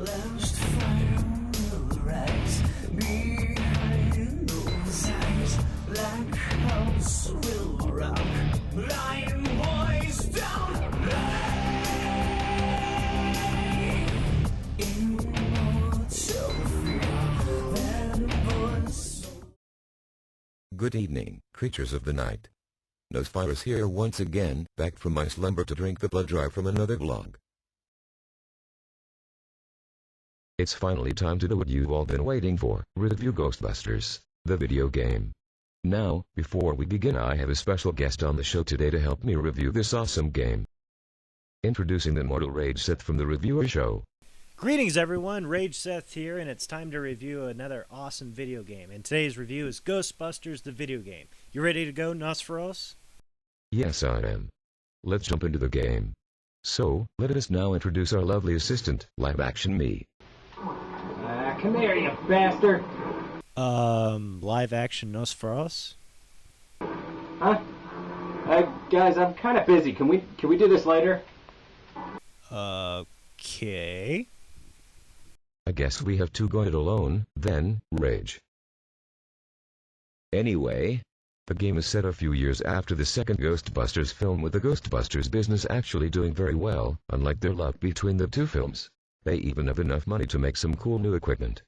Last fire will rise behind those eyes. Black house will rock. Lion boys don't play. Immortal fear. That voice. Good evening, creatures of the night. Nosphyrus here once again, back from my slumber to drink the blood dry from another vlog. It's finally time to do what you've all been waiting for, review Ghostbusters, the video game. Now, before we begin, I have a special guest on the show today to help me review this awesome game. Introducing the immortal RageSeth from the Reviewer Show. Greetings everyone, RageSeth here, and it's time to review another awesome video game. And today's review is Ghostbusters, the video game. You ready to go, Nosphyrus? Yes, I am. Let's jump into the game. So, let us now introduce our lovely assistant, live-action me. Come here, you bastard! Live-action Nosphyrus? Huh? Guys, I'm kind of busy. Can we do this later? Okay. I guess we have to go it alone, then, Rage. Anyway, the game is set a few years after the second Ghostbusters film, with the Ghostbusters business actually doing very well, unlike their luck between the two films. They even have enough money to make some cool new equipment.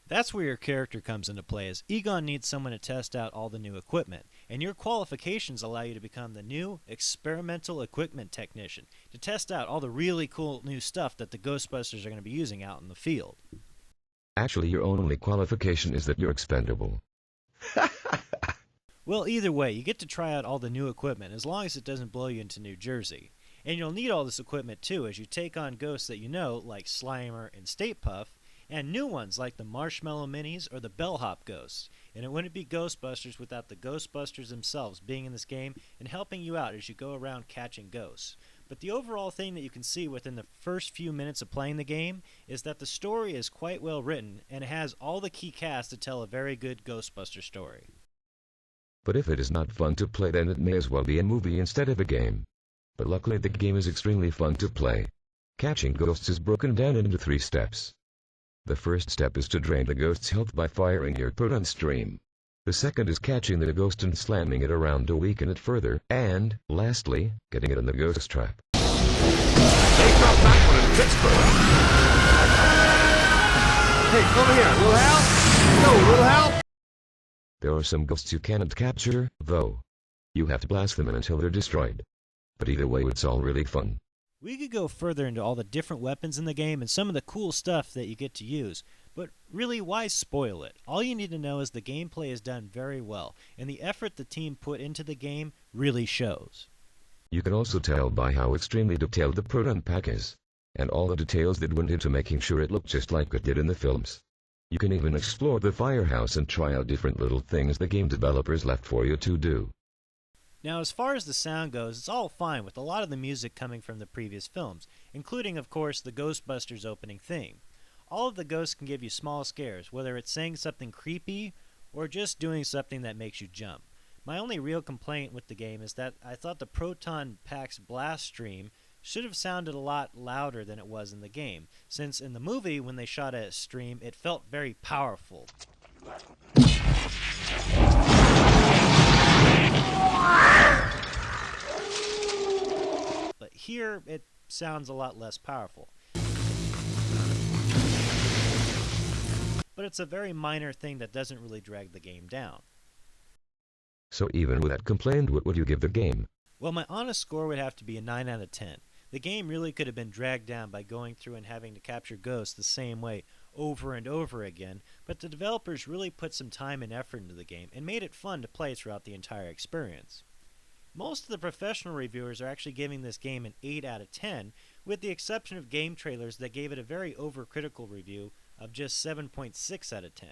That's where your character comes into play, as Egon needs someone to test out all the new equipment, and your qualifications allow you to become the new experimental equipment technician, to test out all the really cool new stuff that the Ghostbusters are going to be using out in the field. Actually, your only qualification is that you're expendable. Well, either way, you get to try out all the new equipment, as long as it doesn't blow you into New Jersey. And you'll need all this equipment too, as you take on ghosts that you know, like Slimer and Stay Puft, and new ones like the Marshmallow Minis or the Bellhop Ghosts. And it wouldn't be Ghostbusters without the Ghostbusters themselves being in this game and helping you out as you go around catching ghosts. But the overall thing that you can see within the first few minutes of playing the game is that the story is quite well written, and it has all the key cast to tell a very good Ghostbuster story. But if it is not fun to play, then it may as well be a movie instead of a game. But luckily the game is extremely fun to play. Catching ghosts is broken down into 3 steps. The first step is to drain the ghost's health by firing your proton stream. The second is catching the ghost and slamming it around to weaken it further, and, lastly, getting it in the ghost trap. They dropped that one in Pittsburgh. Hey, over here, little help? No, little help? There are some ghosts you cannot capture, though. You have to blast them in until they're destroyed. But either way, it's all really fun. We could go further into all the different weapons in the game and some of the cool stuff that you get to use, but really, why spoil it? All you need to know is the gameplay is done very well, and the effort the team put into the game really shows. You can also tell by how extremely detailed the proton pack is, and all the details that went into making sure it looked just like it did in the films. You can even explore the firehouse and try out different little things the game developers left for you to do. Now, as far as the sound goes, it's all fine with a lot of the music coming from the previous films, including, of course, the Ghostbusters opening theme. All of the ghosts can give you small scares, whether it's saying something creepy or just doing something that makes you jump. My only real complaint with the game is that I thought the Proton Pack's blast stream should have sounded a lot louder than it was in the game, since in the movie, when they shot a stream, it felt very powerful. But here, it sounds a lot less powerful. But it's a very minor thing that doesn't really drag the game down. So even with that complaint, what would you give the game? Well, my honest score would have to be a 9 out of 10. The game really could have been dragged down by going through and having to capture ghosts the same way over and over again, but the developers really put some time and effort into the game and made it fun to play throughout the entire experience. Most of the professional reviewers are actually giving this game an 8 out of 10, with the exception of Game Trailers that gave it a very overcritical review of just 7.6 out of 10.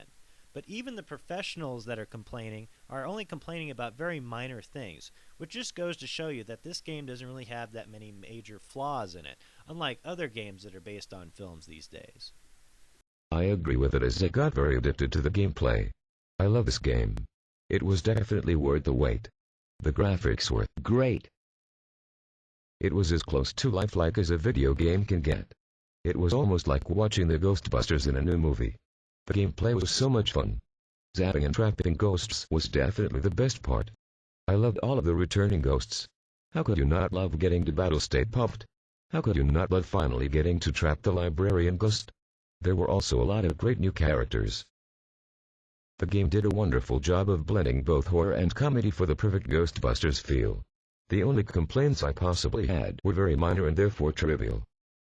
But even the professionals that are complaining are only complaining about very minor things, which just goes to show you that this game doesn't really have that many major flaws in it, unlike other games that are based on films these days. I agree with it, as I got very addicted to the gameplay. I love this game. It was definitely worth the wait. The graphics were great. It was as close to lifelike as a video game can get. It was almost like watching the Ghostbusters in a new movie. The gameplay was so much fun. Zapping and trapping ghosts was definitely the best part. I loved all of the returning ghosts. How could you not love getting to battle state pumped? How could you not love finally getting to trap the librarian ghost? There were also a lot of great new characters. The game did a wonderful job of blending both horror and comedy for the perfect Ghostbusters feel. The only complaints I possibly had were very minor and therefore trivial.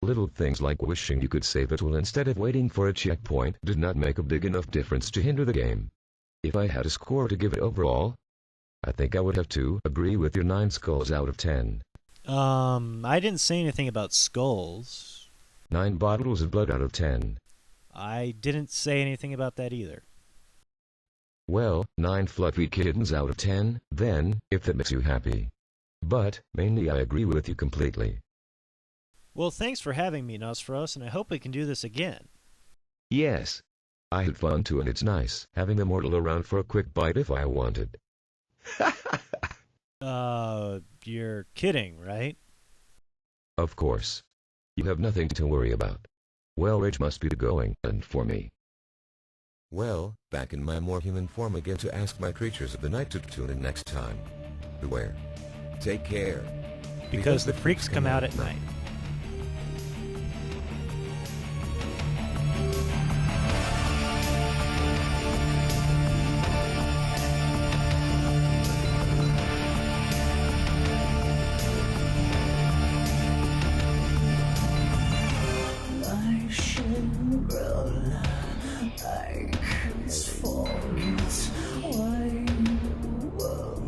Little things like wishing you could save a tool instead of waiting for a checkpoint did not make a big enough difference to hinder the game. If I had a score to give it overall, I think I would have to agree with your 9 skulls out of 10. I didn't say anything about skulls. 9 bottles of blood out of 10. I didn't say anything about that either. Well, 9 fluffy kittens out of 10, then, if that makes you happy. But, mainly I agree with you completely. Well, thanks for having me, Nosphyrus, and I hope we can do this again. Yes. I had fun too, and it's nice having the mortal around for a quick bite if I wanted. You're kidding, right? Of course. You have nothing to worry about. Well, Rage must be the going end for me. Well, back in my more human form again to ask my creatures of the night to tune in next time. Beware. Take care. Because the freaks come out at night. My Shangri-La, I kiss for it. Why you will